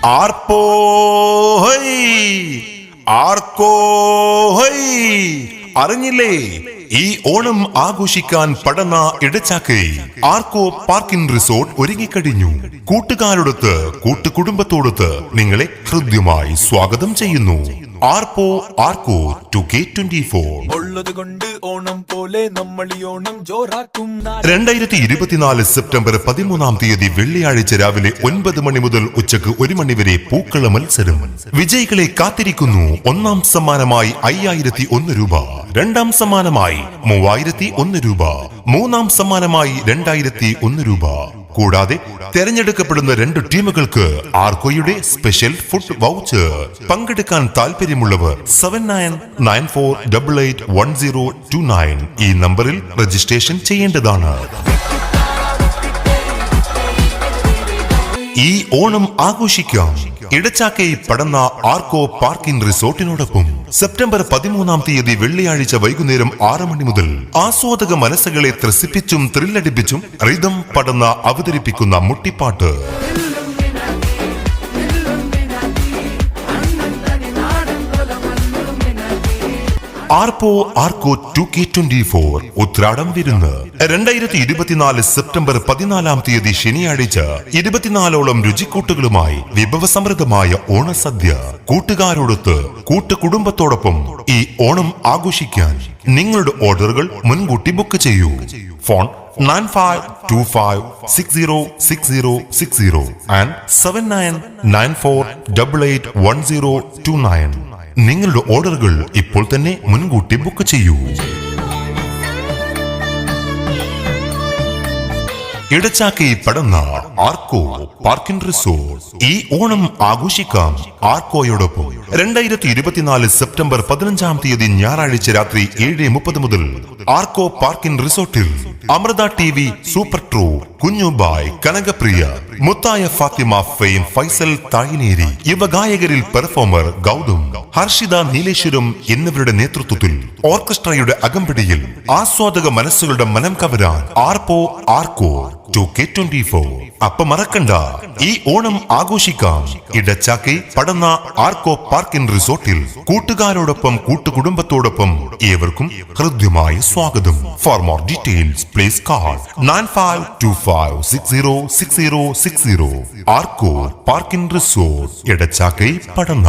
ആർപ്പോ high ആർക്കോ high അറിഞ്ഞില്ലേ? ഈ ഓണം ആഘോഷിക്കാൻ പടന്ന ഇടച്ചാക്കൈ ആർക്കോ പാർക്കിംഗ് റിസോർട്ട് ഒരുങ്ങിക്കഴിഞ്ഞു. കൂട്ടുകാരോടൊത്ത് കൂട്ടുകുടുംബത്തോടൊത്ത് നിങ്ങളെ ഹൃദ്യമായി സ്വാഗതം ചെയ്യുന്നു. ആർപ്പോ ആർക്കോ 2K24 ഉള്ളതുകൊണ്ട് ഓണം പോലെ നമ്മൾ ഈ ഓണം ജോറാക്കും. 2024 സെപ്റ്റംബർ 13 വെള്ളിയാഴ്ച രാവിലെ 9 മണി മുതൽ ഉച്ചക്ക് 1 മണി വരെ പൂക്കള മത്സരം. വിജയികളെ കാത്തിരിക്കുന്നു. ഒന്നാം സമ്മാനമായി 5001 രൂപ, രണ്ടാം സമ്മാനമായി 3001 രൂപ, മൂന്നാം സമ്മാനമായി 2001 രൂപ. കൂടാതെ തെരഞ്ഞെടുക്കപ്പെടുന്ന 2 ടീമുകൾക്ക് ആർക്കോയുടെ സ്പെഷ്യൽ ഫുഡ് വൗച്ചർ. പങ്കെടുക്കാൻ താല്പര്യമുള്ളവർ 7994881029 ഈ നമ്പറിൽ രജിസ്ട്രേഷൻ ചെയ്യേണ്ടതാണ്. ഈ ഓണം ആഘോഷിക്കാം ഇടച്ചാക്കൈ പടന്ന ആർക്കോ പാർക്കിംഗ് റിസോർട്ടിനോടൊപ്പം. സെപ്റ്റംബർ 13 വെള്ളിയാഴ്ച വൈകുന്നേരം 6 മണി മുതൽ ആസ്വാദക മനസ്സുകളെ ത്രസിപ്പിച്ചും ത്രില്ലടിപ്പിച്ചും റിതം പടന്ന അവതരിപ്പിക്കുന്ന മുട്ടിപ്പാട്ട്. ആർപ്പോ ആർക്കോ 2K24 ഉത്രാടം വിരുന്ന്. 2024 സെപ്റ്റംബർ 14 ശനിയാഴ്ച 24ഓളം രുചിക്കൂട്ടുകളുമായി വിഭവസമൃദ്ധമായ ഓണസദ്യ. കൂട്ടുകാരോടൊത്ത് കൂട്ടുകുടുംബത്തോടൊപ്പം ഈ ഓണം ആഘോഷിക്കാൻ നിങ്ങളുടെ ഓർഡറുകൾ മുൻകൂട്ടി ബുക്ക് ചെയ്യൂ. Phone 9525606060 and 7994881029. നിങ്ങളുടെ ഓർഡറുകൾ ഇപ്പോൾ തന്നെ മുൻകൂട്ടി ബുക്ക് ചെയ്യൂ. ഇടച്ചാക്കൈ പടന്ന ആർക്കോ പാർക്കിംഗ് റിസോർട്ട്. ഈ ഓണം ആഘോഷിക്കാം ആർക്കോയോടൊപ്പം. 2024 സെപ്റ്റംബർ 15 ഞായറാഴ്ച രാത്രി 7:30 മുതൽ ആർക്കോ പാർക്കിംഗ് റിസോർട്ടിൽ Amrita TV, super true, Kunjubai, Kanakapriya, മുത്തായ ഫാത്തിമ, ഫെയിം, ഫൈസൽ തായിനേരി, യുവഗായകരിൽ പെർഫോമർ ഗൗതം, ഹർഷിത നീലേശ്വരം എന്നിവരുടെ നേതൃത്വത്തിൽ ഓർക്കസ്ട്രയുടെ അകമ്പടിയിൽ ആസ്വാദക മനസ്സുകളുടെ മനം കവരാൻ ആർപ്പോ ആർക്കോ 2K24. അപ്പ മറക്കണ്ട, ഈ ഓണം ആഘോഷിക്കാം ഇടച്ചാക്കൈ പടന്ന ആർക്കോ പാർക്കിംഗ് റിസോർട്ടിൽ. കൂട്ടുകാരോടൊപ്പം കൂട്ടുകുടുംബത്തോടൊപ്പം ഏവർക്കും ഹൃദ്യമായ സ്വാഗതം. For more details please call 9525606060. ആർക്കോ പാർക്കിംഗ് റിസോർട്ട്, ഇടച്ചാക്കൈ പടന്ന.